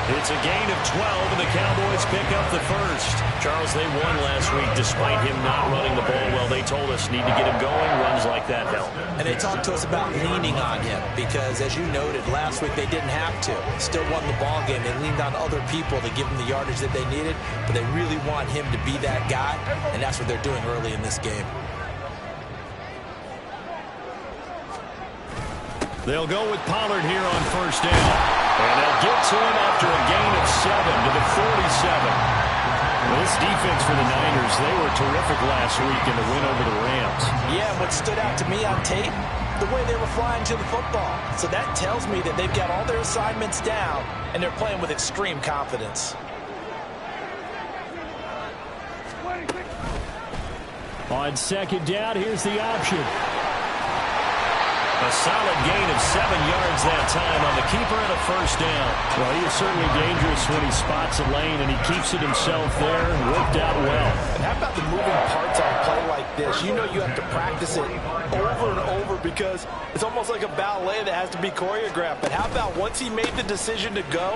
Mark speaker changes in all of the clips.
Speaker 1: It's a gain of 12, and the Cowboys pick up the first. Charles, they won last week despite him not running the ball well. They told us need to get him going. Runs like that help.
Speaker 2: And they talked to us about leaning on him because, as you noted, last week they didn't have to. Still won the ball game. They leaned on other people to give them the yardage that they needed, but they really want him to be that guy, and that's what they're doing early in this game.
Speaker 1: They'll go with Pollard here on first down. And they'll get to him after a gain of 7 to the 47. This defense for the Niners, they were terrific last week in the win over the Rams.
Speaker 2: Yeah, what stood out to me on tape, the way they were flying to the football. So that tells me that they've got all their assignments down, and they're playing with extreme confidence.
Speaker 1: On second down, here's the option. A solid gain of 7 yards that time on the keeper and a first down. Well, he is certainly dangerous when he spots a lane, and he keeps it himself there and worked out well.
Speaker 2: And how about the moving parts on a play like this? You know you have to practice it over and over because it's almost like a ballet that has to be choreographed. But how about once he made the decision to go,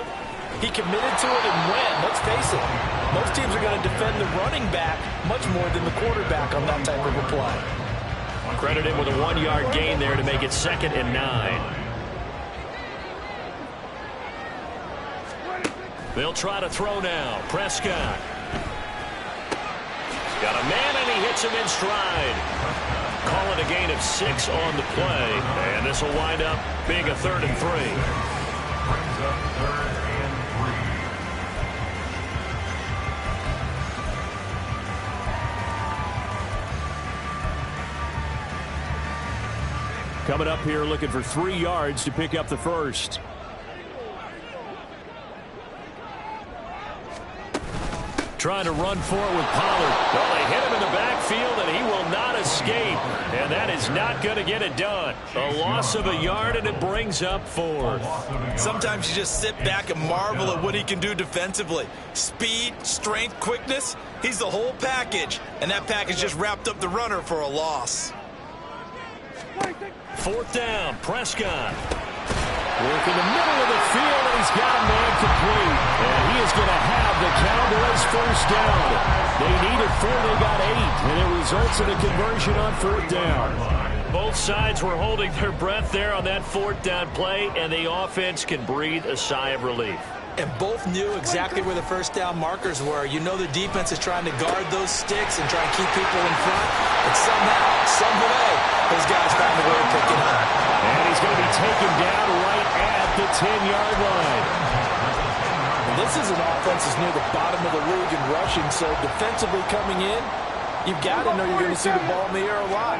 Speaker 2: he committed to it and went. Let's face it, most teams are going to defend the running back much more than the quarterback on that type of a play.
Speaker 1: Credit him with a 1-yard gain there to make it 2nd and 9. They'll try to throw now. Prescott. Got a man, and he hits him in stride. Call it a gain of 6 on the play. And this will wind up being a 3rd and 3. Coming up here looking for 3 yards to pick up the first. Trying to run for it with Pollard. Well, they hit him in the backfield, and he will not escape. And that is not going to get it done. A loss of a yard, and it brings up 4th.
Speaker 2: Sometimes you just sit back and marvel at what he can do defensively. Speed, strength, quickness, he's the whole package. And that package just wrapped up the runner for a loss.
Speaker 1: 4th down, Prescott. Work in the middle of the field, and he's got a man complete. And he is going to have the Cowboys first down. They needed 4, they got 8, and it results in a conversion on 4th down. Both sides were holding their breath there on that 4th down play, and the offense can breathe a sigh of relief.
Speaker 2: And both knew exactly where the first down markers were. You know the defense is trying to guard those sticks and try and keep people in front. And somehow, some way, those guys found a way to pick it up.
Speaker 1: And he's going to be taken down right at the 10-yard line.
Speaker 2: And this is an offense that's near the bottom of the league in rushing, so defensively coming in, you've got to know you're going to see the ball in the air a lot.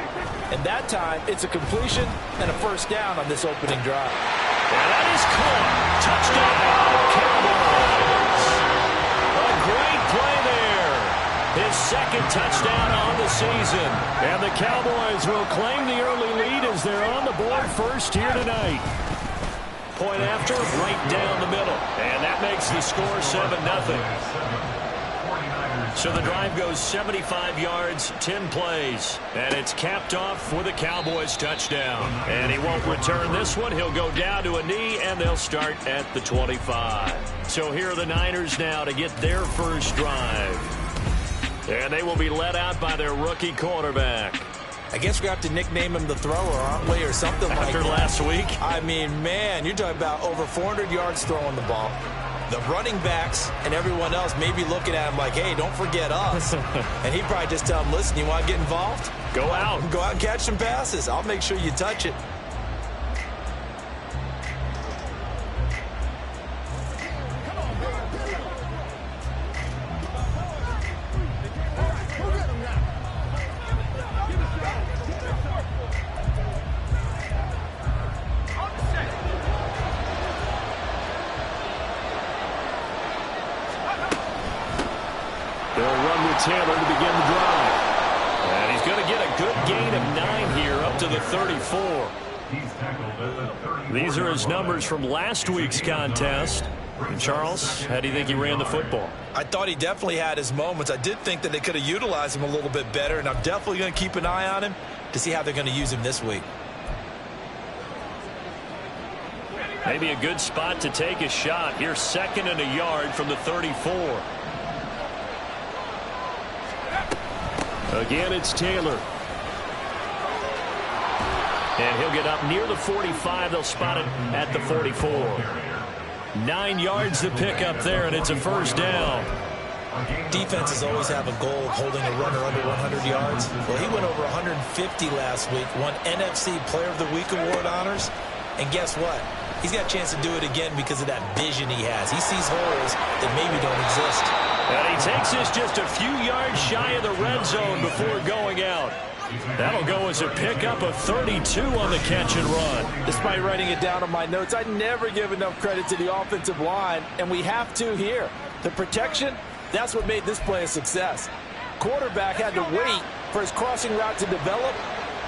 Speaker 2: And that time, it's a completion and a first down on this opening drive.
Speaker 1: And that is caught. Touchdown, Cowboys. A great play there. His 2nd touchdown on the season. And the Cowboys will claim the early lead as they're on the board first here tonight. Point after, right down the middle. And that makes the score 7-0. So the drive goes 75 yards, 10 plays. And it's capped off with a Cowboys touchdown. And he won't return this one. He'll go down to a knee, and they'll start at the 25. So here are the Niners now to get their first drive. And they will be led out by their rookie quarterback.
Speaker 2: I guess we have to nickname him the thrower, aren't we, or something like that.
Speaker 1: After last week?
Speaker 2: I mean, man, you're talking about over 400 yards throwing the ball. The running backs and everyone else may be looking at him like, hey, don't forget us. And he'd probably just tell him, listen, you want to get involved?
Speaker 1: Go out.
Speaker 2: Go out and catch some passes. I'll make sure you touch it.
Speaker 1: Taylor to begin the drive. And he's going to get a good gain of 9 here up to the 34. These are his numbers from last week's contest. And Charles, how do you think he ran the football?
Speaker 2: I thought he definitely had his moments. I did think that they could have utilized him a little bit better, and I'm definitely going to keep an eye on him to see how they're going to use him this week.
Speaker 1: Maybe a good spot to take a shot. Here's 2nd and a yard from the 34. Again, it's Taylor. And he'll get up near the 45. They'll spot it at the 44. 9 yards to pick up there, and it's a first down.
Speaker 2: Defenses always have a goal of holding a runner under 100 yards. Well, he went over 150 last week, won NFC Player of the Week award honors. And guess what? He's got a chance to do it again because of that vision he has. He sees holes that maybe don't exist.
Speaker 1: And he takes this just a few yards shy of the red zone before going out. That'll go as a pickup of 32 on the catch and run.
Speaker 2: Despite writing it down on my notes, I never give enough credit to the offensive line, and we have to here. The protection, that's what made this play a success. Quarterback had to wait for his crossing route to develop,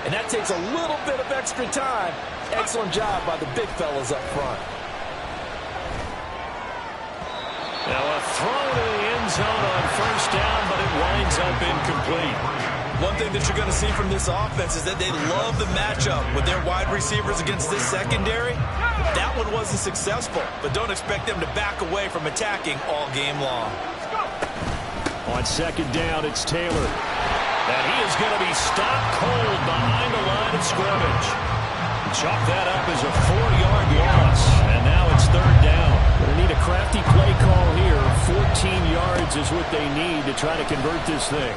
Speaker 2: and that takes a little bit of extra time. Excellent job by the big fellas up front.
Speaker 1: Now a throw to the end zone on first down, but it winds up incomplete.
Speaker 2: One thing that you're going to see from this offense is that they love the matchup with their wide receivers against this secondary. That one wasn't successful, but don't expect them to back away from attacking all game long.
Speaker 1: On 2nd down, it's Taylor. And he is going to be stopped cold behind the line of scrimmage. Chalk that up as a 4-yard loss, and now it's 3rd down. Going to need a crafty play call here. 14 yards is what they need to try to convert this thing.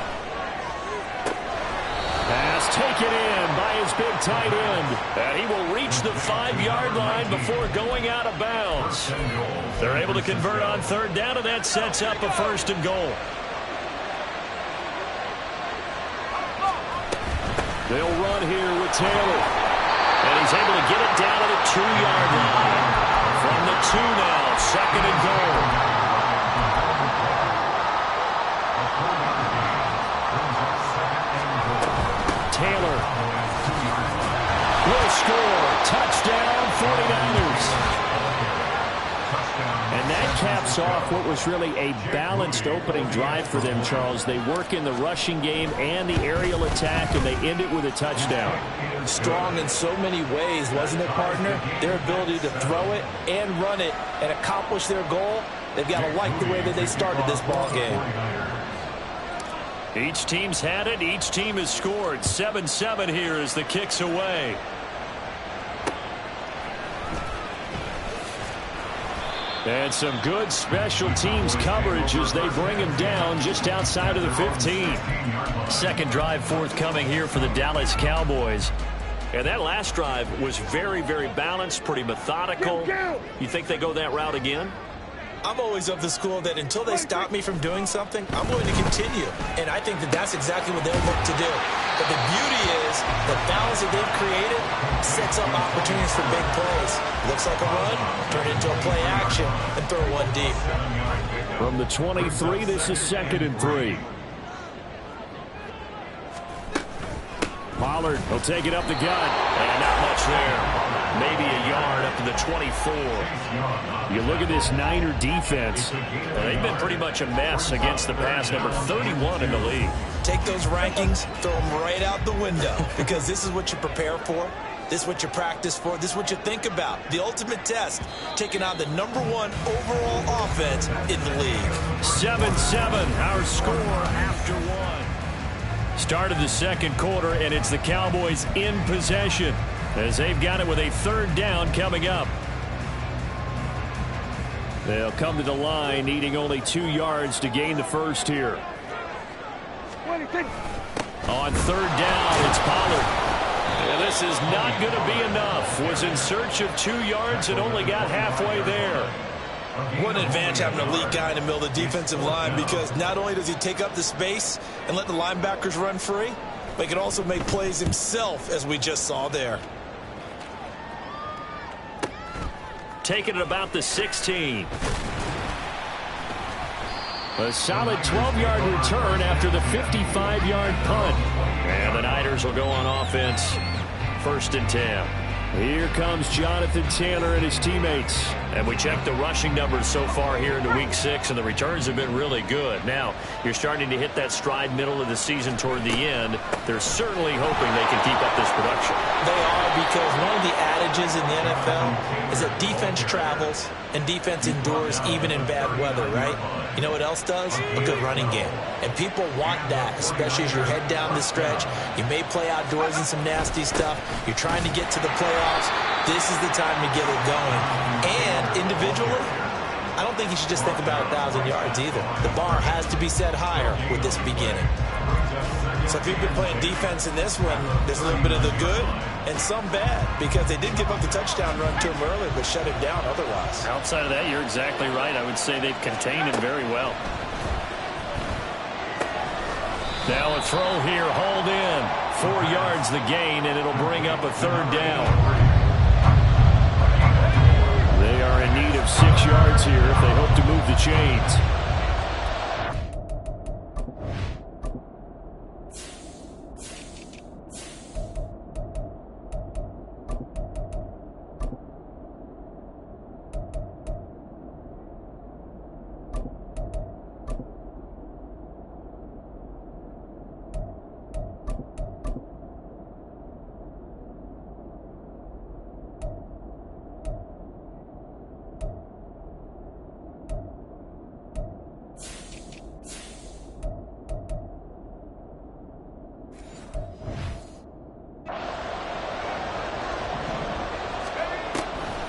Speaker 1: Pass taken in by his big tight end. And he will reach the 5-yard line before going out of bounds. They're able to convert on 3rd down, and that sets up a 1st and goal. They'll run here with Taylor. And he's able to get it down to the 2-yard line. From the 2 now, 2nd and goal. Taylor will score. Touchdown, 49ers. And that caps off what was really a balanced opening drive for them, Charles. They work in the rushing game and the aerial attack, and they end it with a touchdown.
Speaker 2: Strong in so many ways, wasn't it, partner? Their ability to throw it and run it and accomplish their goal, they've got to like the way that they started this ball game.
Speaker 1: Each team's had it. Each team has scored. 7-7 here as the kick's away. And some good special teams coverage as they bring him down just outside of the 15. Second drive forthcoming here for the Dallas Cowboys. And that last drive was very, very balanced, pretty methodical. You think they go that route again?
Speaker 2: I'm always of the school that until they stop me from doing something, I'm going to continue. And I think that that's exactly what they'll look to do. But the beauty is the balance that they've created sets up opportunities for big plays. Looks like a run, turn it into a play action, and throw one deep.
Speaker 1: From the 23, this is 2nd and 3. Pollard will take it up the gut. And not much there. Maybe a yard up to the 24. You look at this Niner defense. They've been pretty much a mess against the pass, number 31 in the league.
Speaker 2: Take those rankings, throw them right out the window, because this is what you prepare for. This is what you practice for. This is what you think about. The ultimate test, taking on the #1 overall offense in the league.
Speaker 1: 7-7, our score after one. Start of the second quarter, and it's the Cowboys in possession as they've got it with a 3rd down coming up. They'll come to the line, needing only 2 yards to gain the first here. On 3rd down, it's Pollard. And this is not going to be enough. Was in search of 2 yards and only got halfway there.
Speaker 2: What an advantage having a elite guy in the middle of the defensive line, because not only does he take up the space and let the linebackers run free, but he can also make plays himself, as we just saw there.
Speaker 1: Taking it about the 16. A solid 12-yard return after the 55-yard punt. And the Niners will go on offense. 1st and 10. Here comes Jonathan Taylor and his teammates. And we checked the rushing numbers so far here into Week 6, and the returns have been really good. Now, you're starting to hit that stride middle of the season toward the end. They're certainly hoping they can keep up this production.
Speaker 2: They are, because one of the adages in the NFL is that defense travels and defense endures even in bad weather, right? You know what else does? A good running game. And people want that, especially as you head down the stretch. You may play outdoors in some nasty stuff. You're trying to get to the playoffs. This is the time to get it going. And individually, I don't think you should just think about 1,000 yards either. The bar has to be set higher with this beginning. So if you've been playing defense in this one, there's a little bit of the good and some bad, because they did give up the touchdown run to him earlier, but shut him down otherwise.
Speaker 1: Outside of that, you're exactly right. I would say they've contained him very well. Now a throw here, hauled in. 4 yards the gain, and it'll bring up a 3rd down. They are in need of 6 yards here if they hope to move the chains.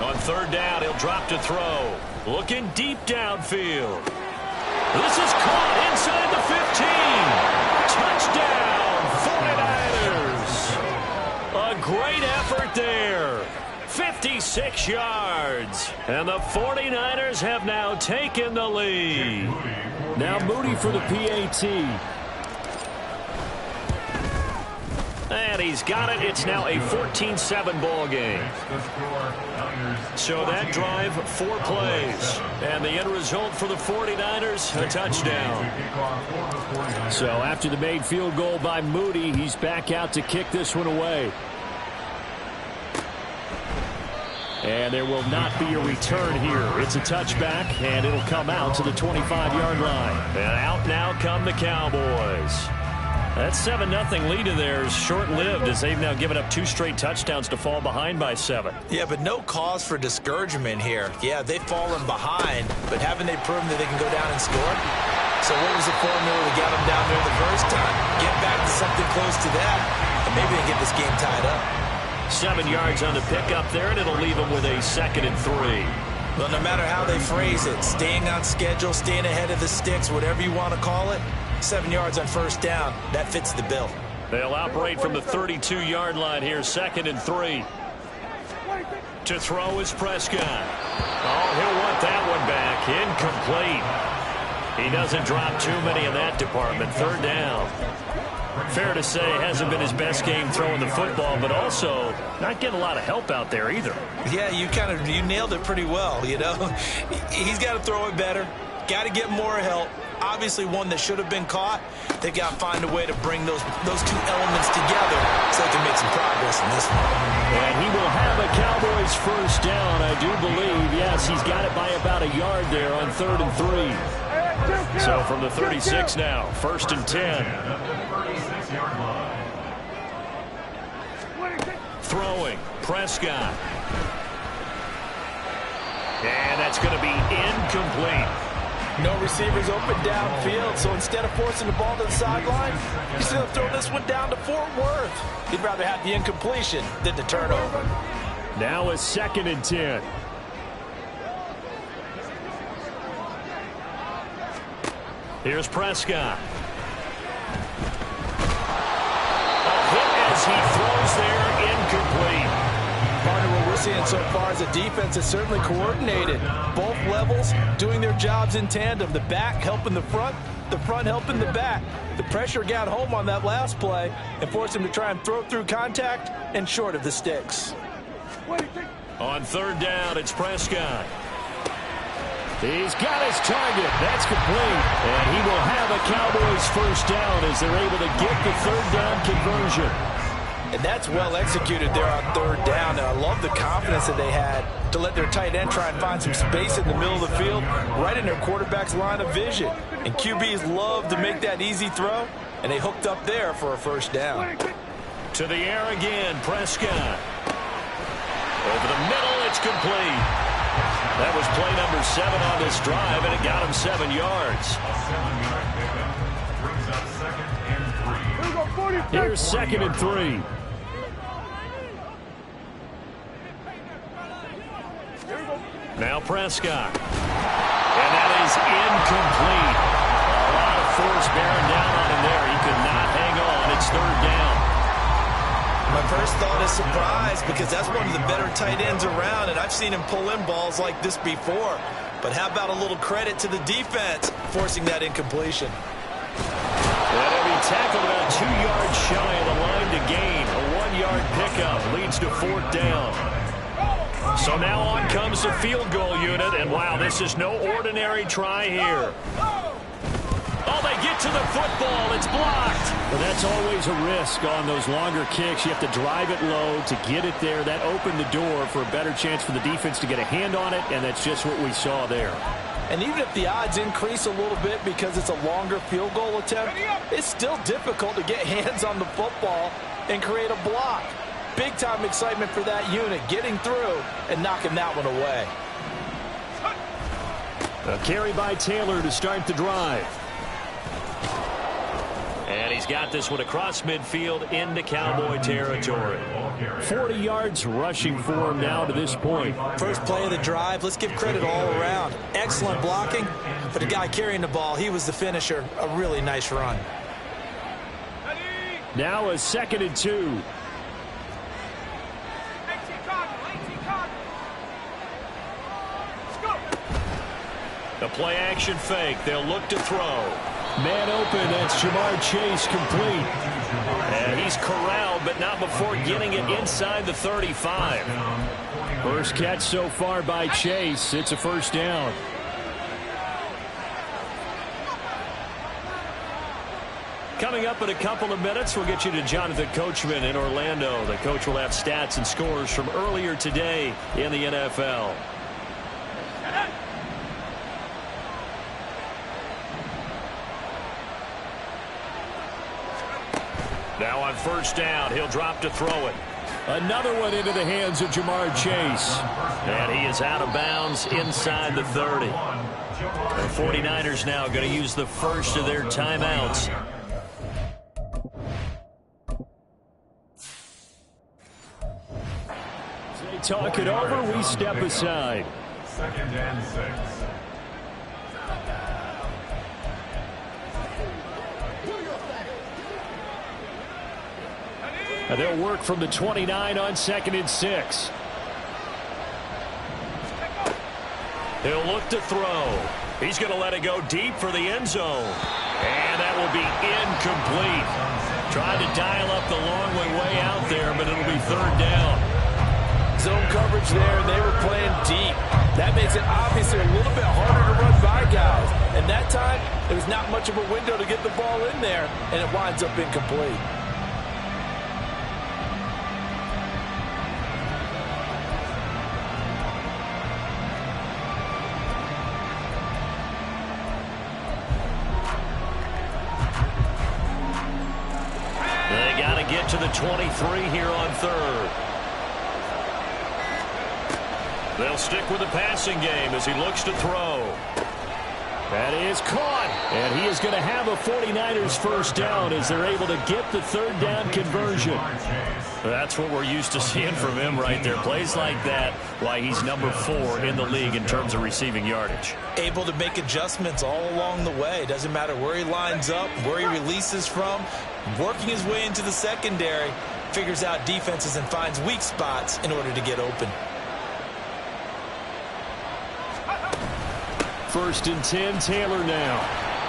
Speaker 1: On 3rd down, he'll drop to throw. Looking deep downfield. This is caught inside the 15. Touchdown, 49ers. A great effort there. 56 yards. And the 49ers have now taken the lead. Now Moody for the PAT. And he's got it. It's now a 14-7 ball game. So that drive, 4 plays. And the end result for the 49ers, a touchdown. So after the made field goal by Moody, he's back out to kick this one away. And there will not be a return here. It's a touchback, and it'll come out to the 25-yard line. And out now come the Cowboys. That 7-0 lead of theirs short-lived, as they've now given up 2 straight touchdowns to fall behind by 7.
Speaker 2: Yeah, but no cause for discouragement here. Yeah, they've fallen behind, but haven't they proven that they can go down and score? So what was the formula to get them down there the first time? Get back to something close to that, and maybe they get this game tied up.
Speaker 1: 7 yards on the pickup there, and it'll leave them with a 2nd and 3.
Speaker 2: Well, no matter how they phrase it, staying on schedule, staying ahead of the sticks, whatever you want to call it, 7 yards on 1st down. That fits the bill.
Speaker 1: They'll operate from the 32-yard line here, 2nd and 3. To throw is Prescott. Oh, he'll want that one back. Incomplete. He doesn't drop too many in that department. 3rd down. Fair to say, hasn't been his best game throwing the football, but also not getting a lot of help out there either.
Speaker 2: Yeah, you nailed it pretty well, you know. He's got to throw it better. Got to get more help. Obviously one that should have been caught. They've got to find a way to bring those 2 elements together so they can make some progress in this one.
Speaker 1: And he will have a Cowboys 1st down, I do believe. Yes, he's got it by about a yard there on 3rd and 3. So from the 36 now, 1st and 10. Throwing, Prescott. And that's going to be incomplete.
Speaker 2: No receivers open downfield, so instead of forcing the ball to the sideline, he's going to throw this one down to Fort Worth. He'd rather have the incompletion than the turnover.
Speaker 1: Now a 2nd and 10. Here's Prescott. A hit as he throws there, incomplete.
Speaker 2: Partner, what we're seeing so far is a defense that's certainly coordinated. Both levels doing their jobs in tandem. The back helping the front helping the back. The pressure got home on that last play and forced him to try and throw through contact and short of the sticks.
Speaker 1: On 3rd down, it's Prescott. He's got his target. That's complete. And he will have a Cowboys 1st down as they're able to get the 3rd down conversion.
Speaker 2: And that's well executed there on third down. And I love the confidence that they had to let their tight end try and find some space in the middle of the field, right in their quarterback's line of vision. And QBs love to make that easy throw, and they hooked up there for a first down.
Speaker 1: To the air again, Prescott. Over the middle, it's complete. That was play number 7 on this drive, and it got him 7 yards. Here's 2nd and 3. Now Prescott. And that is incomplete. A lot of force bearing down on him there. He could not hang on. It's 3rd down.
Speaker 2: My first thought is surprise, because that's one of the better tight ends around, and I've seen him pull in balls like this before. But how about a little credit to the defense forcing that incompletion?
Speaker 1: And he tackled about 2 yards shy of the line to gain. A 1-yard pickup leads to 4th down. So now on comes the field goal unit, and wow, this is no ordinary try here. Oh, they get to the football. It's blocked. But that's always a risk on those longer kicks. You have to drive it low to get it there. That opened the door for a better chance for the defense to get a hand on it, and that's just what we saw there.
Speaker 2: And even if the odds increase a little bit because it's a longer field goal attempt, it's still difficult to get hands on the football and create a block. Big-time excitement for that unit, getting through and knocking that one away.
Speaker 1: A carry by Taylor to start the drive. And he's got this one across midfield into Cowboy territory. 40 yards rushing for him now to this point.
Speaker 2: First play of the drive, let's give credit all around. Excellent blocking, but the guy carrying the ball, he was the finisher. A really nice run.
Speaker 1: Now a 2nd and 2. The play action fake. They'll look to throw. Man open. That's Jamar Chase complete. And he's corralled, but not before getting it inside the 35. First catch so far by Chase. It's a first down. Coming up in a couple of minutes, we'll get you to Jonathan Coachman in Orlando. The coach will have stats and scores from earlier today in the NFL. Now on first down, he'll drop to throw it. Another one into the hands of Jamar Chase. And he is out of bounds inside the 30. The 49ers now going to use the first of their timeouts. As they talk it over, we step aside.
Speaker 3: 2nd and 6.
Speaker 1: They'll work from the 29 on 2nd and 6. He'll look to throw. He's going to let it go deep for the end zone. And that will be incomplete. Tried to dial up the long way out there, but it'll be 3rd down.
Speaker 2: Zone coverage there, and they were playing deep. That makes it obviously a little bit harder to run by guys. And that time, there was not much of a window to get the ball in there, and it winds up incomplete.
Speaker 1: To the 23 here on 3rd. They'll stick with the passing game as he looks to throw. That is caught. And he is going to have a 49ers first down as they're able to get the 3rd down conversion. That's what we're used to seeing from him right there. Plays like that, why he's number 4 in the league in terms of receiving yardage.
Speaker 2: Able to make adjustments all along the way. Doesn't matter where he lines up, where he releases from. Working his way into the secondary, figures out defenses and finds weak spots in order to get open.
Speaker 1: 1st and 10, Taylor now.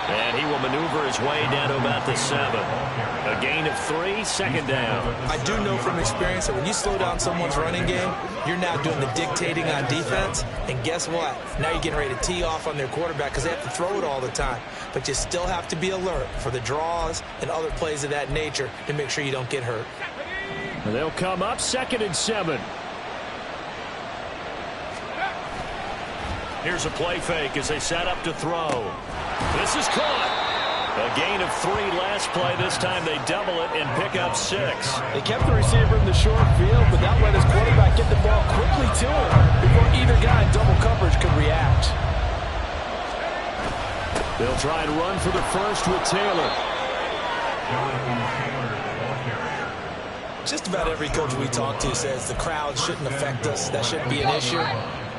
Speaker 1: And he will maneuver his way down to about the 7. A gain of 3, 2nd down.
Speaker 2: I do know from experience that when you slow down someone's running game, you're now doing the dictating on defense. And guess what? Now you're getting ready to tee off on their quarterback because they have to throw it all the time. But you still have to be alert for the draws and other plays of that nature to make sure you don't get hurt.
Speaker 1: They'll come up 2nd and 7. Here's a play fake as they set up to throw. This is caught. A gain of 3 last play. This time they double it and pick up 6.
Speaker 2: They kept the receiver in the short field, but that let his quarterback get the ball quickly to him before either guy in double coverage could react.
Speaker 1: They'll try and run for the first with Taylor.
Speaker 2: Just about every coach we talk to says the crowd shouldn't affect us. That shouldn't be an issue.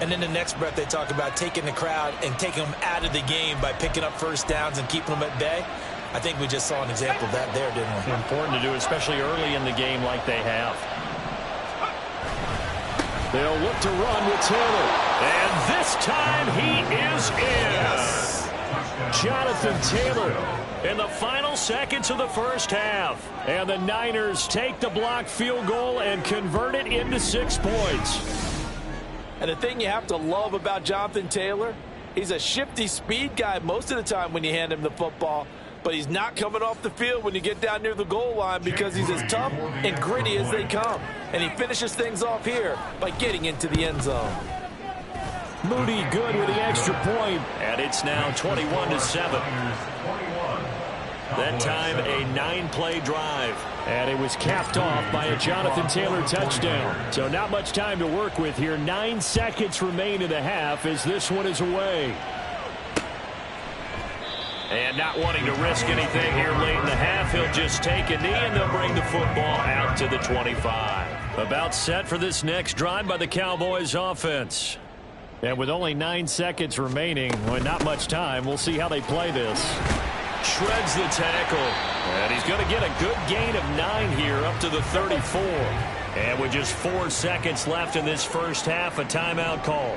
Speaker 2: And then the next breath they talk about taking the crowd and taking them out of the game by picking up first downs and keeping them at bay. I think we just saw an example of that there, didn't we?
Speaker 1: Important to do, especially early in the game like they have. They'll look to run with Taylor. And this time he is in.
Speaker 2: Yes.
Speaker 1: Jonathan Taylor in the final seconds of the first half. And the Niners take the blocked field goal and convert it into 6 points.
Speaker 2: And the thing you have to love about Jonathan Taylor, he's a shifty speed guy most of the time when you hand him the football, but he's not coming off the field when you get down near the goal line because he's as tough and gritty as they come. And he finishes things off here by getting into the end zone.
Speaker 1: Moody good with the extra point, and it's now 21-7. That time a 9-play drive. And it was capped off by a Jonathan Taylor touchdown. So not much time to work with here. 9 seconds remain in the half as this one is away. And not wanting to risk anything here late in the half, he'll just take a knee and they'll bring the football out to the 25. About set for this next drive by the Cowboys offense. And with only 9 seconds remaining, well, not much time, we'll see how they play this. Shreds the tackle. And he's going to get a good gain of 9 here up to the 34. And with just 4 seconds left in this first half, a timeout call.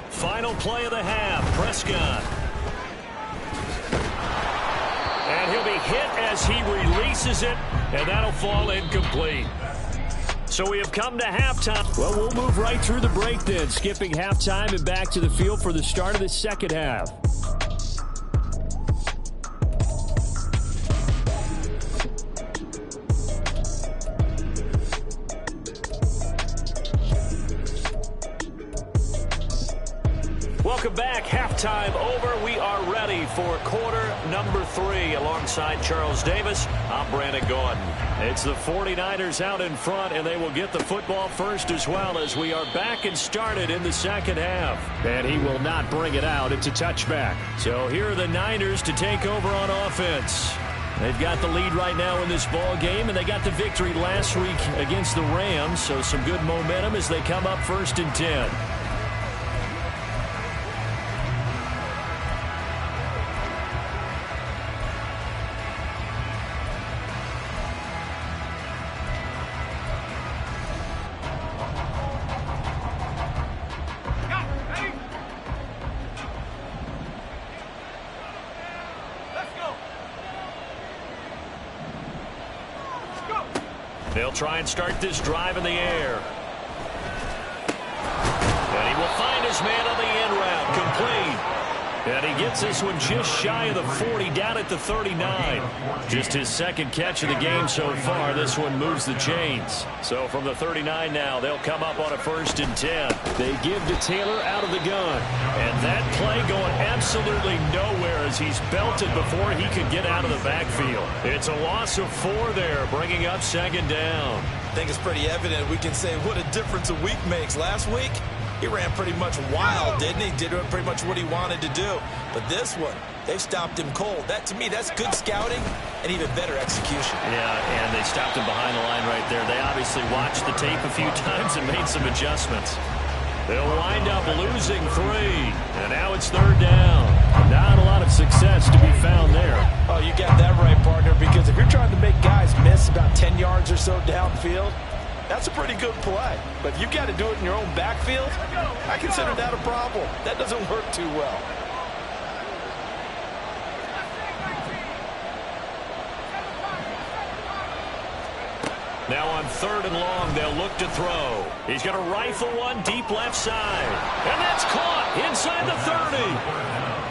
Speaker 1: Final play of the half, Prescott. And he'll be hit as he releases it, and that'll fall incomplete. So we have come to halftime. Well, we'll move right through the break then, skipping halftime and back to the field for the start of the second half. Welcome back. Halftime over. We are ready for quarter number 3. Alongside Charles Davis, I'm Brandon Gordon. It's the 49ers out in front, and they will get the football first as well as we are back and started in the second half. And he will not bring it out. It's a touchback. So here are the Niners to take over on offense. They've got the lead right now in this ball game, and they got the victory last week against the Rams. So some good momentum as they come up 1st and 10. They'll try and start this drive in the air. And he will find his man on the end route. Complete. And he gets this one just shy of the 40, down at the 39. Just his second catch of the game so far. This one moves the chains. So from the 39 now, they'll come up on a 1st and 10. They give to Taylor out of the gun. And that play going absolutely nowhere as he's belted before he could get out of the backfield. It's a loss of 4 there, bringing up 2nd down.
Speaker 2: I think it's pretty evident we can say what a difference a week makes. Last week, he ran pretty much wild, didn't he? Did pretty much what he wanted to do. But this one, they stopped him cold. That, to me, that's good scouting and even better execution.
Speaker 1: Yeah, and they stopped him behind the line right there. They obviously watched the tape a few times and made some adjustments. They'll wind up losing 3. And now it's 3rd down. Not a lot of success to be found there.
Speaker 2: Oh, you got that right, partner, because if you're trying to make guys miss about 10 yards or so downfield, that's a pretty good play. But if you've got to do it in your own backfield, I consider that a problem. That doesn't work too well.
Speaker 1: Now on 3rd and long, they'll look to throw. He's going to rifle one deep left side. And that's caught inside the 30.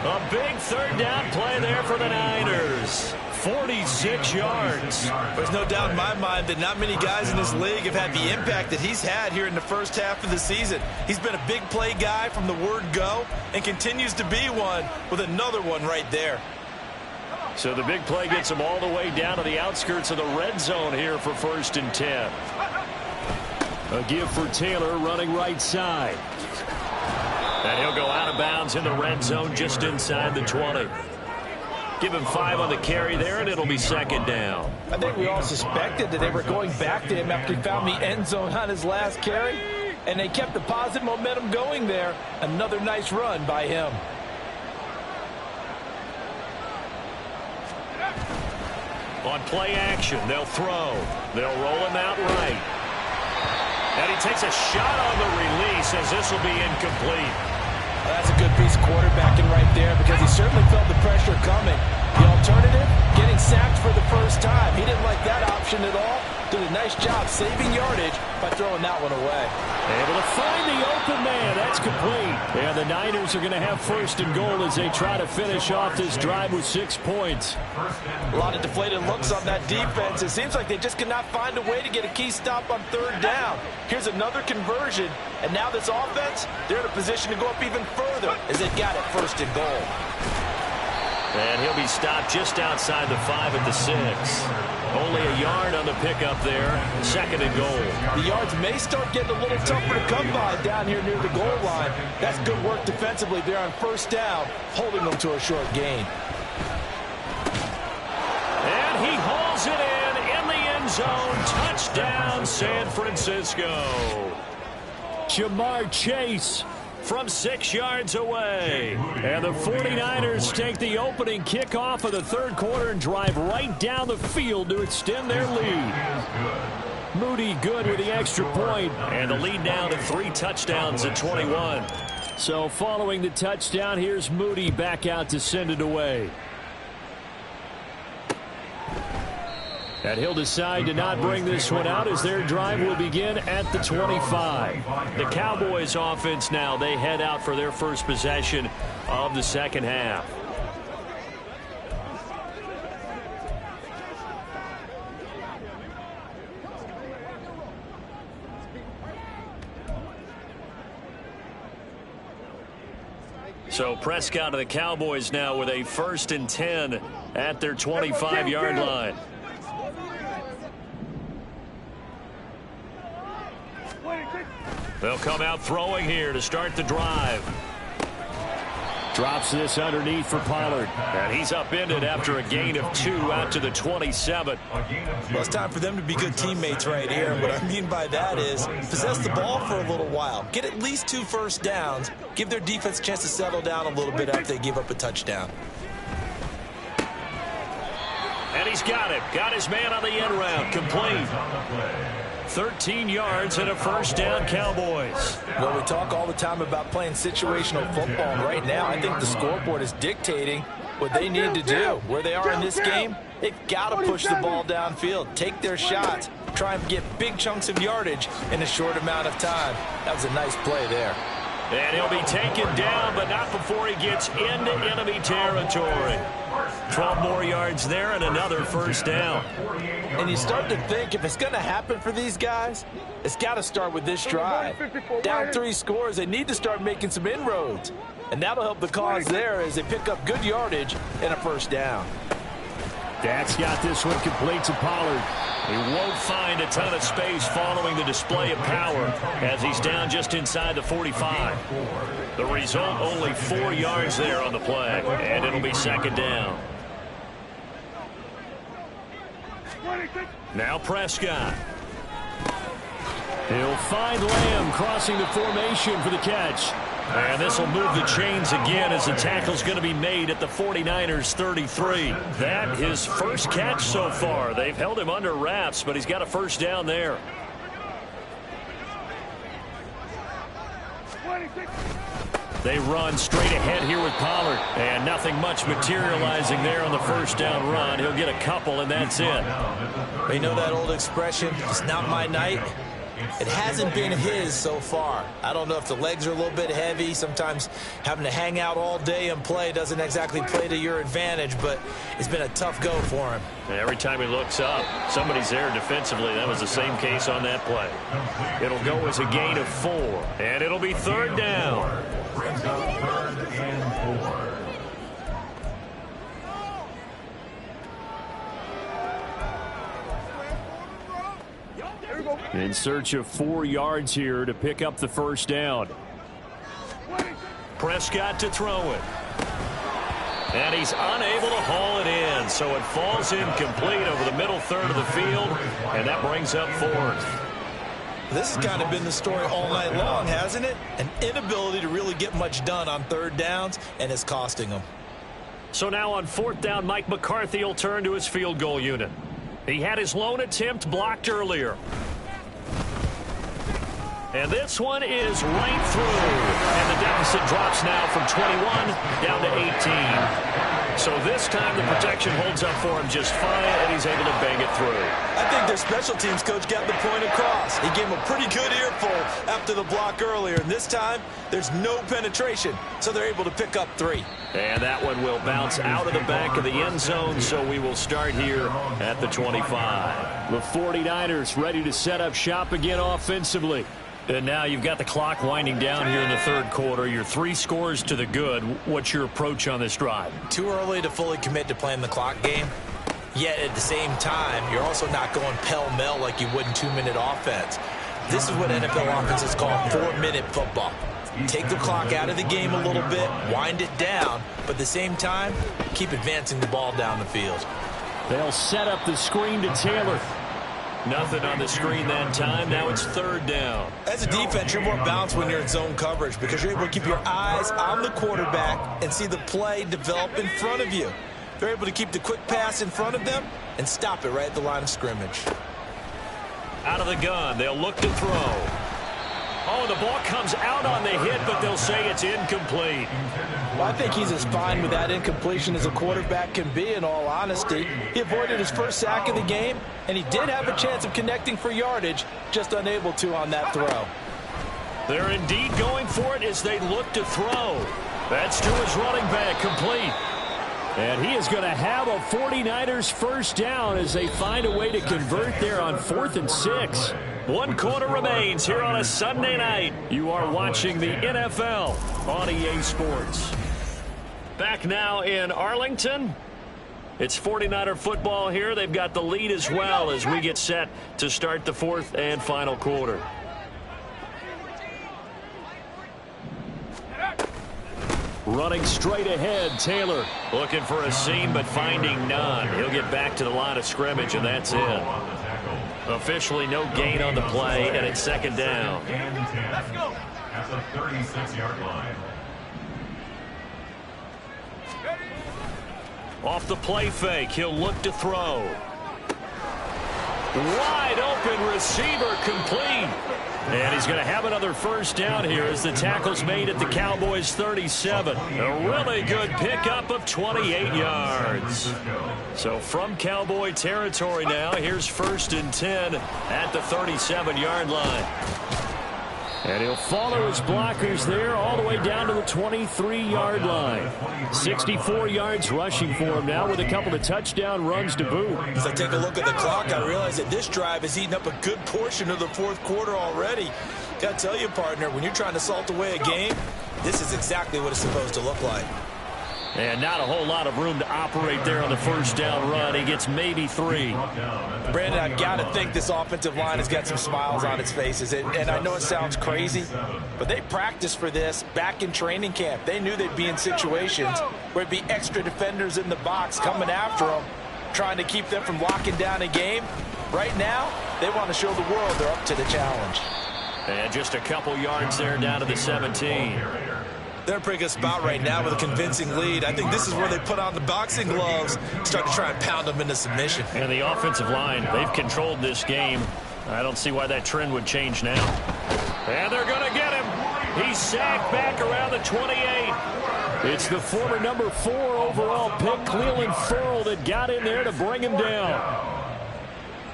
Speaker 1: A big third down play there for the Niners. 46 yards.
Speaker 2: There's no doubt in my mind that not many guys in this league have had the impact that he's had here in the first half of the season. He's been a big play guy from the word go and continues to be one with another one right there.
Speaker 1: So the big play gets him all the way down to the outskirts of the red zone here for 1st and 10. A give for Taylor running right side. And he'll go out of bounds in the red zone just inside the 20. Give him 5 on the carry there, and it'll be 2nd down.
Speaker 2: I think we all suspected that they were going back to him after he found the end zone on his last carry, and they kept the positive momentum going there. Another nice run by him.
Speaker 1: On play action, they'll throw. They'll roll him out right. And he takes a shot on the release as this will be incomplete.
Speaker 2: That's a good piece of quarterbacking right there because he certainly felt the pressure coming. The alternative, getting sacked for the first time. He didn't like that option at all. Did a nice job saving yardage by throwing that one away.
Speaker 1: Able to find the open man. That's complete. And the Niners are going to have 1st and goal as they try to finish off this drive with 6 points.
Speaker 2: A lot of deflated looks on that defense. It seems like they just cannot find a way to get a key stop on 3rd down. Here's another conversion. And now this offense, they're in a position to go up even further as they've got it 1st and goal.
Speaker 1: And he'll be stopped just outside the 5 at the 6. Only a yard on the pickup there. 2nd and goal.
Speaker 2: The yards may start getting a little tougher to come by down here near the goal line. That's good work defensively there on 1st down, holding them to a short gain.
Speaker 1: And he hauls it in the end zone. Touchdown, San Francisco. Jamar Chase from 6 yards away. And the 49ers take the opening kickoff of the 3rd quarter and drive right down the field to extend their lead. Moody good with the extra point. And the lead now to 3 touchdowns at 21. So following the touchdown, here's Moody back out to send it away. And he'll decide to not bring this one out as their drive will begin at the 25. The Cowboys offense now, they head out for their first possession of the 2nd half. So Prescott of the Cowboys now with a 1st and 10 at their 25-yard line. They'll come out throwing here to start the drive. Drops this underneath for Pollard. And he's upended after a gain of 2 out to the 27.
Speaker 2: Well, it's time for them to be good teammates right here. And what I mean by that is possess the ball for a little while. Get at least 2 first downs. Give their defense a chance to settle down a little bit after they give up a touchdown.
Speaker 1: And he's got it. Got his man on the end route. Complete. 13 yards and a 1st down, Cowboys.
Speaker 2: Well, we talk all the time about playing situational football, and right now I think the scoreboard is dictating what they need to do. Where they are in this game, they've got to push the ball downfield, take their shots, try and get big chunks of yardage in a short amount of time. That was a nice play there.
Speaker 1: And he'll be taken down, but not before he gets into enemy territory. 12 more yards there and another 1st down.
Speaker 2: And you start to think if it's going to happen for these guys, it's got to start with this drive. Down 3 scores, they need to start making some inroads. And that'll help the cause there as they pick up good yardage and a 1st down.
Speaker 1: Dak's got this one complete to Pollard. He won't find a ton of space following the display of power as he's down just inside the 45. The result, only 4 yards there on the play, and it'll be 2nd down. Now Prescott. He'll find Lamb crossing the formation for the catch. And this will move the chains again as the tackle's going to be made at the 49ers 33. That his first catch so far. They've held him under wraps, but he's got a 1st down there. They run straight ahead here with Pollard. And nothing much materializing there on the 1st down run. He'll get a couple, and that's it.
Speaker 2: You know that old expression, it's not my night? It hasn't been his so far. I don't know if the legs are a little bit heavy. Sometimes having to hang out all day and play doesn't exactly play to your advantage, but it's been a tough go for him.
Speaker 1: And every time he looks up, somebody's there defensively. That was the same case on that play. It'll go as a gain of 4, and it'll be 3rd down.
Speaker 3: Brings up 3rd and 4.
Speaker 1: In search of 4 yards here to pick up the 1st down. Prescott to throw it. And he's unable to haul it in, so it falls incomplete over the middle third of the field, and that brings up 4th.
Speaker 2: This has kind of been the story all night long, hasn't it? An inability to really get much done on 3rd downs, and it's costing them.
Speaker 1: So now on 4th down, Mike McCarthy will turn to his field goal unit. He had his lone attempt blocked earlier. And this one is right through. And the deficit drops now from 21 down to 18. So this time the protection holds up for him just fine, and he's able to bang it through.
Speaker 2: I think their special teams coach got the point across. He gave him a pretty good earful after the block earlier. And this time, there's no penetration, so they're able to pick up 3.
Speaker 1: And that one will bounce out of the back of the end zone, so we will start here at the 25. The 49ers ready to set up shop again offensively. And now you've got the clock winding down here in the 3rd quarter. You're 3 scores to the good. What's your approach on this drive?
Speaker 2: Too early to fully commit to playing the clock game. Yet at the same time, you're also not going pell-mell like you would in 2-minute offense. This is what NFL offenses call 4-minute football. Take the clock out of the game a little bit, wind it down, but at the same time, keep advancing the ball down the field.
Speaker 1: They'll set up the screen to Taylor. Nothing on the screen that time. Now it's 3rd down.
Speaker 2: As a defense, you're more balanced when you're in zone coverage because you're able to keep your eyes on the quarterback and see the play develop in front of you. They're able to keep the quick pass in front of them and stop it right at the line of scrimmage.
Speaker 1: Out of the gun, they'll look to throw. Oh, the ball comes out on the hit, but they'll say it's incomplete.
Speaker 2: Well, I think he's as fine with that incompletion as a quarterback can be, in all honesty. He avoided his first sack of the game, and he did have a chance of connecting for yardage, just unable to on that throw.
Speaker 1: They're indeed going for it as they look to throw. That's to his running back, complete. And he is going to have a 49ers 1st down as they find a way to convert there on 4th and 6. 1 quarter remains here on a Sunday night. You are watching the NFL on EA Sports. Back now in Arlington. It's 49er football here. They've got the lead as well as we get set to start the 4th and final quarter. Running straight ahead, Taylor looking for a seam but finding none. He'll get back to the line of scrimmage, and that's it. Officially no gain on the play, and it's 2nd down.
Speaker 3: Let's go. At the 36-yard line.
Speaker 1: Off the play fake, he'll look to throw. Wide open receiver, complete. And he's going to have another 1st down here as the tackle's made at the Cowboys 37. A really good pickup of 28 yards. So from Cowboy territory now, here's 1st and 10 at the 37-yard line. And he'll follow his blockers there all the way down to the 23-yard line. 64 yards rushing for him now with a couple of touchdown runs to boot.
Speaker 2: As I take a look at the clock, I realize that this drive has eaten up a good portion of the 4th quarter already. Got to tell you, partner, when you're trying to salt away a game, this is exactly what it's supposed to look like.
Speaker 1: And not a whole lot of room to operate there on the 1st down run. He gets maybe 3.
Speaker 2: Brandon, I've got to think this offensive line has got some smiles on its faces. And I know it sounds crazy, but they practiced for this back in training camp. They knew they'd be in situations where it'd be extra defenders in the box coming after them, trying to keep them from locking down a game. Right now, they want to show the world they're up to the challenge.
Speaker 1: And just a couple yards there down to the 17.
Speaker 2: They're in a pretty good spot right now with a convincing lead. I think this is where they put on the boxing gloves, start to try and pound them into submission.
Speaker 1: And the offensive line, they've controlled this game. I don't see why that trend would change now. And they're going to get him. He's sacked back around the 28. It's the former number 4 overall pick, Clelin Ferrell, that got in there to bring him down.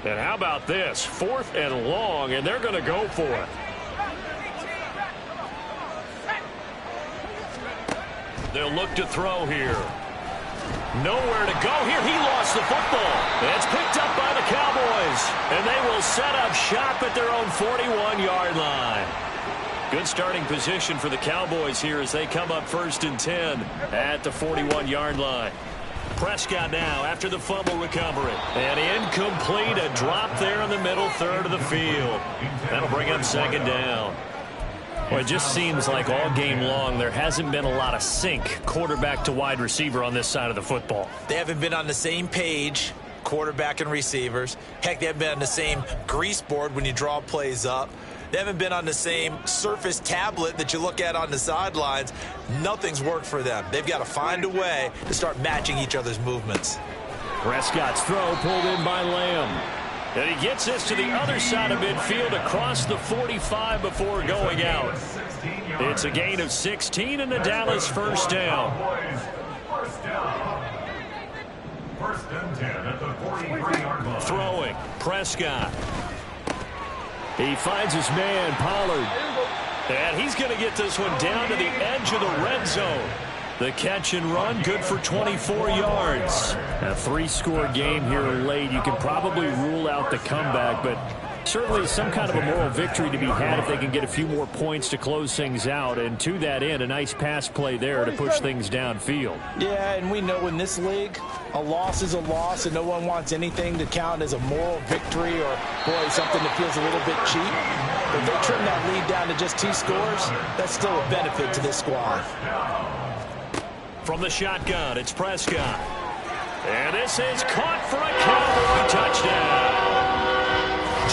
Speaker 1: And how about this? 4th and long, and they're going to go for it. They'll look to throw here. Nowhere to go here. He lost the football. It's picked up by the Cowboys. And they will set up shop at their own 41-yard line. Good starting position for the Cowboys here as they come up 1st and 10 at the 41-yard line. Prescott now after the fumble recovery. And incomplete. A drop there in the middle third of the field. That'll bring up 2nd down. Well, it just seems like all game long there hasn't been a lot of sync quarterback to wide receiver on this side of the football.
Speaker 2: They haven't been on the same page, quarterback and receivers. Heck, they haven't been on the same grease board when you draw plays up. They haven't been on the same Surface tablet that you look at on the sidelines. Nothing's worked for them. They've got to find a way to start matching each other's movements.
Speaker 1: Prescott's throw pulled in by Lamb. And he gets this to the other side of midfield across the 45 before going out. It's a gain of 16 and the Dallas 1st down.
Speaker 3: 1st and 10 at the 43-yard line.
Speaker 1: Throwing, Prescott. He finds his man, Pollard. And he's going to get this one down to the edge of the red zone. The catch and run, good for 24 yards. A 3-score game here late. You can probably rule out the comeback, but certainly some kind of a moral victory to be had if they can get a few more points to close things out. And to that end, a nice pass play there to push things downfield.
Speaker 2: Yeah, and we know in this league, a loss is a loss, and no one wants anything to count as a moral victory or, boy, something that feels a little bit cheap. But if they trim that lead down to just 2 scores, that's still a benefit to this squad.
Speaker 1: From the shotgun, it's Prescott. And this is caught for a Cowboy touchdown.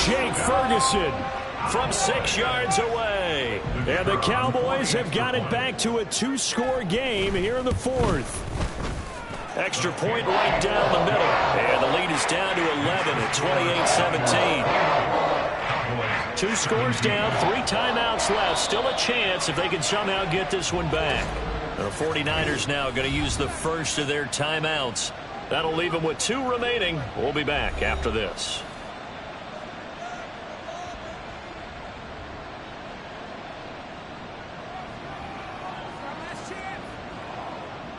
Speaker 1: Jake Ferguson from 6 yards away. And the Cowboys have got it back to a 2-score game here in the 4th. Extra point right down the middle. And the lead is down to 11 at 28-17. 2 scores down, 3 timeouts left. Still a chance if they can somehow get this one back. The 49ers now going to use the first of their timeouts. That'll leave them with 2 remaining. We'll be back after this.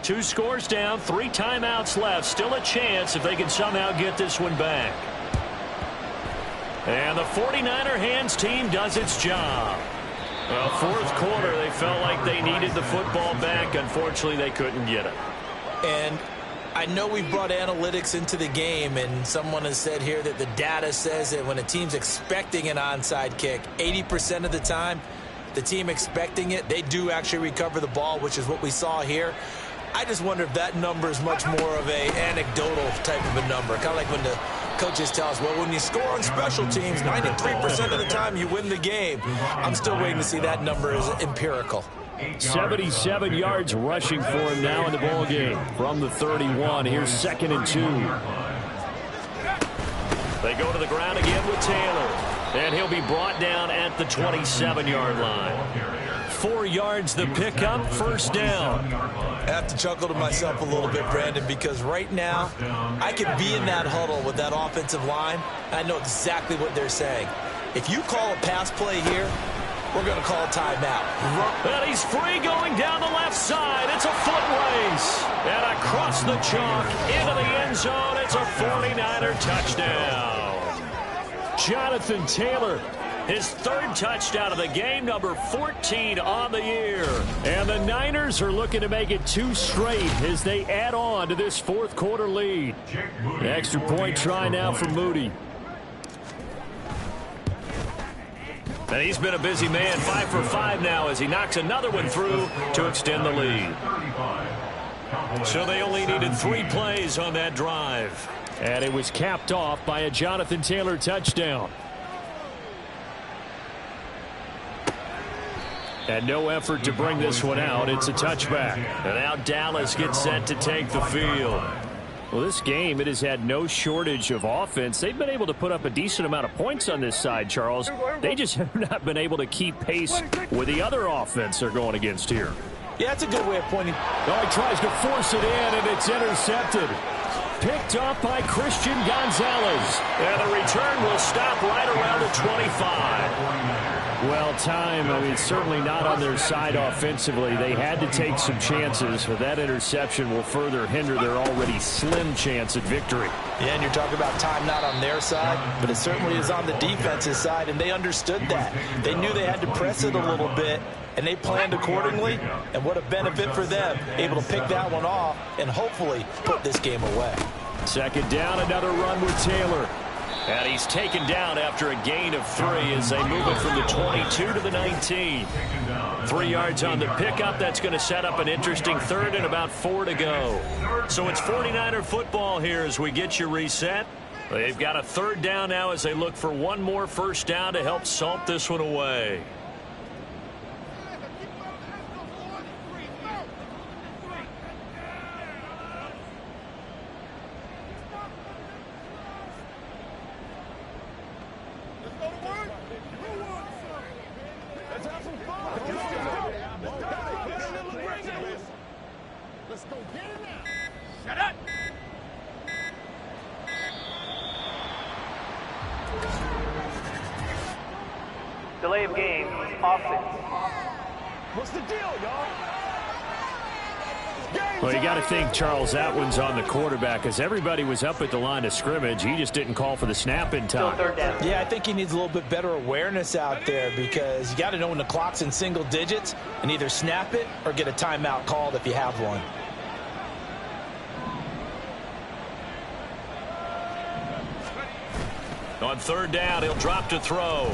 Speaker 1: Two scores down, 3 timeouts left. Still a chance if they can somehow get this one back. And the 49er hands team does its job. Well, 4th quarter, they felt like they needed the football back. Unfortunately, they couldn't get it.
Speaker 2: And I know we brought analytics into the game, and someone has said here that the data says that when a team's expecting an onside kick, 80% of the time, the team expecting it, they do actually recover the ball, which is what we saw here. I just wonder if that number is much more of a anecdotal type of a number. Kind of like when the coaches tell us, well, when you score on special teams, 93% of the time you win the game. I'm still waiting to see that number as empirical.
Speaker 1: 77 yards rushing for him now in the ball game from the 31. Here's 2nd and 2. They go to the ground again with Taylor. And he'll be brought down at the 27-yard line. 4 yards the pickup, 1st down.
Speaker 2: I have to chuckle to myself a little bit, Brandon, because right now I could be in that huddle with that offensive line. I know exactly what they're saying. If you call a pass play here, we're going to call a timeout.
Speaker 1: And he's free going down the left side. It's a foot race. And across the chalk into the end zone. It's a 49er touchdown. Jonathan Taylor, his 3rd touchdown of the game, number 14 on the year. And the Niners are looking to make it 2 straight as they add on to this 4th quarter lead. Extra point try now for Moody. And he's been a busy man, 5 for 5 now as he knocks another one through to extend the lead. So they only needed 3 plays on that drive. And it was capped off by a Jonathan Taylor touchdown. And no effort to bring this one out. It's a touchback. And now Dallas gets set to take the field. Well, this game, it has had no shortage of offense. They've been able to put up a decent amount of points on this side, Charles. They just have not been able to keep pace with the other offense they're going against here.
Speaker 2: Yeah, that's a good way of pointing.
Speaker 1: Oh, he tries to force it in, and it's intercepted. picked off by Christian Gonzalez. And the return will stop right around the 25. Well, certainly not on their side offensively. They had to take some chances, but that interception will further hinder their already slim chance at victory.
Speaker 2: Yeah, and you're talking about time not on their side, but it certainly is on the defense's side, and they understood that. They knew they had to press it a little bit, and they planned accordingly, and what a benefit for them, able to pick that one off and hopefully put this game away.
Speaker 1: Second down, another run with Taylor. And he's taken down after a gain of 3 as they move it from the 22 to the 19. 3 yards on the pickup. That's going to set up an interesting third and about 4 to go. So it's 49er football here as we get you reset. They've got a third down now as they look for one more first down to help salt this one away.
Speaker 4: Delay of game, offense.
Speaker 5: What's the deal, y'all?
Speaker 1: Well, you got to think, Charles, that one's on the quarterback because everybody was up at the line of scrimmage. He just didn't call for the snap in time.
Speaker 4: Third down.
Speaker 2: Yeah, I think he needs a little bit better awareness out there because you got to know when the clock's in single digits and either snap it or get a timeout called if you have one.
Speaker 1: On third down, he'll drop to throw.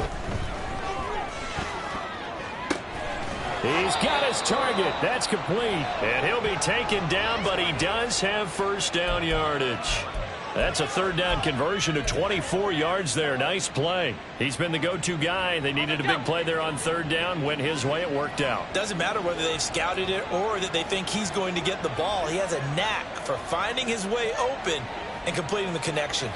Speaker 1: He's got his target. That's complete. And he'll be taken down, but he does have first down yardage. That's a third down conversion of 24 yards there. Nice play. He's been the go-to guy. They needed a big play there on third down. Went his way. It worked out.
Speaker 2: Doesn't matter whether they've scouted it or that they think he's going to get the ball. He has a knack for finding his way open and completing the connection.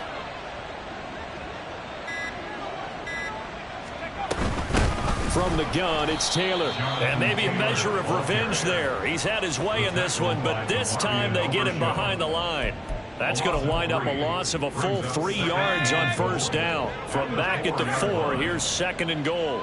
Speaker 1: From the gun, it's Taylor. And maybe a measure of revenge there. He's had his way in this one, but this time they get him behind the line. That's going to wind up a loss of a full 3 yards on first down. From back at the 4, here's second and goal.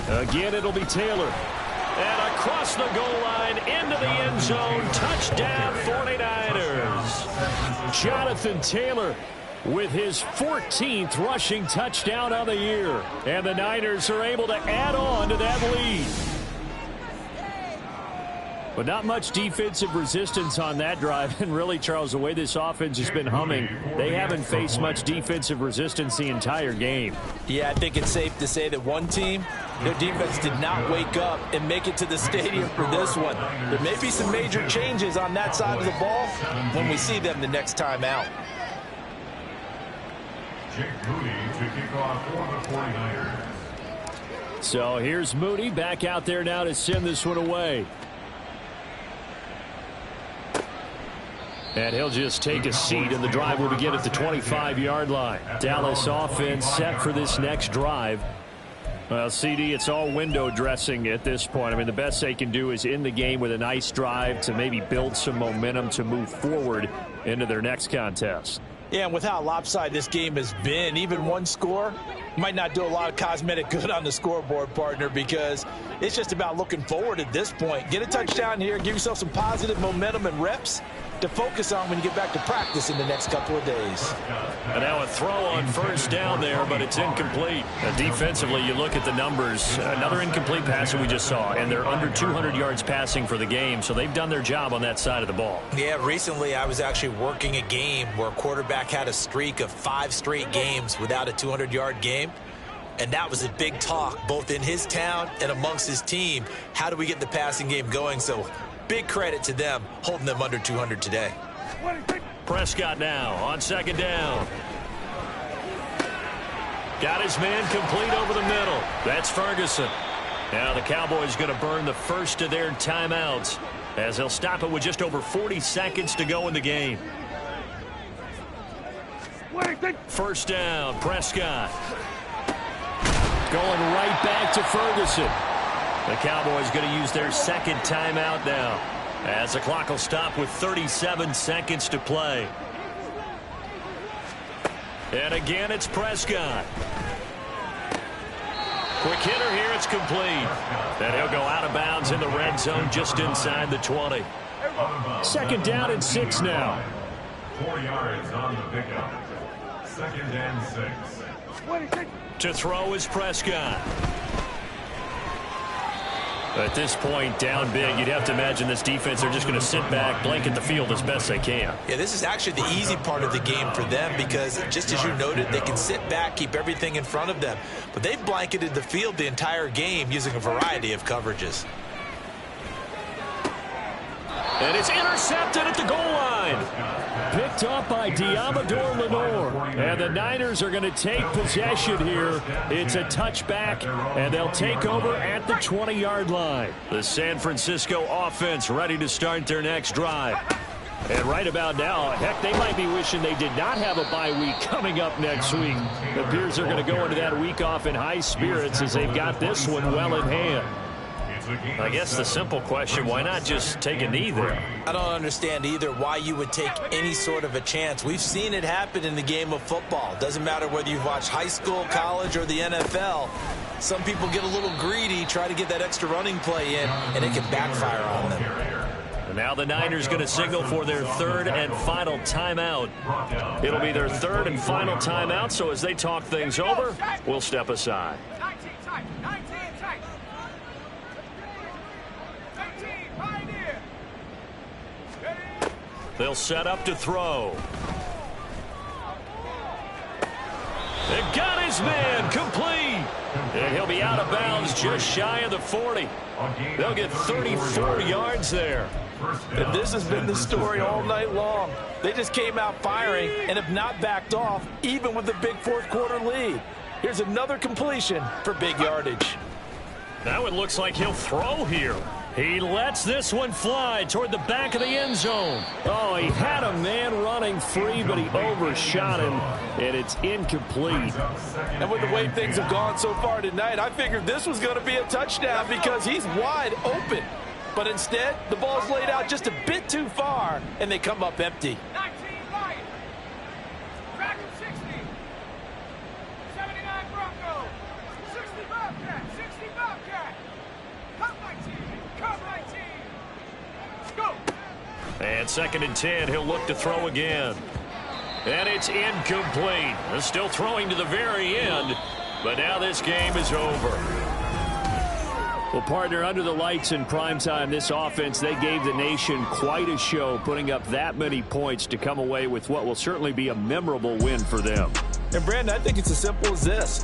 Speaker 1: Again, it'll be Taylor. And across the goal line, into the end zone, touchdown 49ers. Jonathan Taylor with his 14th rushing touchdown of the year. And the Niners are able to add on to that lead. But not much defensive resistance on that drive. And really, Charles, the way this offense has been humming, they haven't faced much defensive resistance the entire game.
Speaker 2: Yeah, I think it's safe to say that one team, their defense did not wake up and make it to the stadium for this one. There may be some major changes on that side of the ball when we see them the next time out.
Speaker 3: Jake Moody to kick off for the 49ers.
Speaker 1: So here's Moody back out there now to send this one away. And he'll just take a seat, and the drive will begin at the 25-yard line. Dallas offense set for this next drive. Well, CD, it's all window dressing at this point. I mean, the best they can do is end the game with a nice drive to maybe build some momentum to move forward into their next contest.
Speaker 2: Yeah, and with how lopsided this game has been, even one score might not do a lot of cosmetic good on the scoreboard, partner, because it's just about looking forward at this point. Get a touchdown here, give yourself some positive momentum and reps to focus on when you get back to practice in the next couple of days.
Speaker 1: And now a throw on first down there, but it's incomplete. Defensively, you look at the numbers. Another incomplete pass that we just saw, and they're under 200 yards passing for the game, so they've done their job on that side of the ball.
Speaker 2: Yeah, recently I was actually working a game where a quarterback had a streak of 5 straight games without a 200-yard game. And that was a big talk, both in his town and amongst his team. How do we get the passing game going? So big credit to them, holding them under 200 today.
Speaker 1: Prescott now on second down. Got his man complete over the middle. That's Ferguson. Now the Cowboys going to burn the first of their timeouts as they'll stop it with just over 40 seconds to go in the game. First down, Prescott. Going right back to Ferguson. The Cowboys going to use their second timeout now. As the clock will stop with 37 seconds to play. And again, it's Prescott. Quick hitter here, it's complete. And he'll go out of bounds in the red zone just inside the 20. Second down and 6 now.
Speaker 3: 4 yards on the pickup. Second and 6.
Speaker 1: To throw is Prescott. At this point, down big, you'd have to imagine this defense are just going to sit back, blanket the field as best they can.
Speaker 2: Yeah, this is actually the easy part of the game for them because, just as you noted, they can sit back, keep everything in front of them. But they've blanketed the field the entire game using a variety of coverages.
Speaker 1: And it's intercepted at the goal line. Picked up by Diamador Lenore. And the Niners are going to take possession here. It's a touchback, and they'll take over at the 20-yard line. The San Francisco offense ready to start their next drive. And right about now, heck, they might be wishing they did not have a bye week coming up next week. It appears they're going to go into that week off in high spirits as they've got this one well in hand. I guess the simple question, why not just take a knee there?
Speaker 2: I don't understand either why you would take any sort of a chance. We've seen it happen in the game of football. Doesn't matter whether you've watched high school, college, or the NFL. Some people get a little greedy, try to get that extra running play in, and it can backfire on them.
Speaker 1: And now the Niners going to signal for their third and final timeout. It'll be their third and final timeout, so as they talk things over, we'll step aside. They'll set up to throw. They got his man complete. And he'll be out of bounds just shy of the 40. They'll get 34 yards there.
Speaker 2: And this has been the story all night long. They just came out firing and have not backed off, even with the big fourth quarter lead. Here's another completion for big yardage.
Speaker 1: Now it looks like he'll throw here. He lets this one fly toward the back of the end zone. Oh, he had a man running free, but he overshot him, and it's incomplete.
Speaker 2: And with the way things have gone so far tonight, I figured this was going to be a touchdown because he's wide open. But instead, the ball's laid out just a bit too far, and they come up empty.
Speaker 5: 19 Lions. Back at 60. 79 Broncos. 60 Bobcat. 60 Bobcat. Come 19. Come 19. Go.
Speaker 1: And second and 10, he'll look to throw again. And it's incomplete. They're still throwing to the very end, but now this game is over. Well, partner, under the lights in primetime, this offense, they gave the nation quite a show, putting up that many points to come away with what will certainly be a memorable win for them.
Speaker 2: And, Brandon, I think it's as simple as this.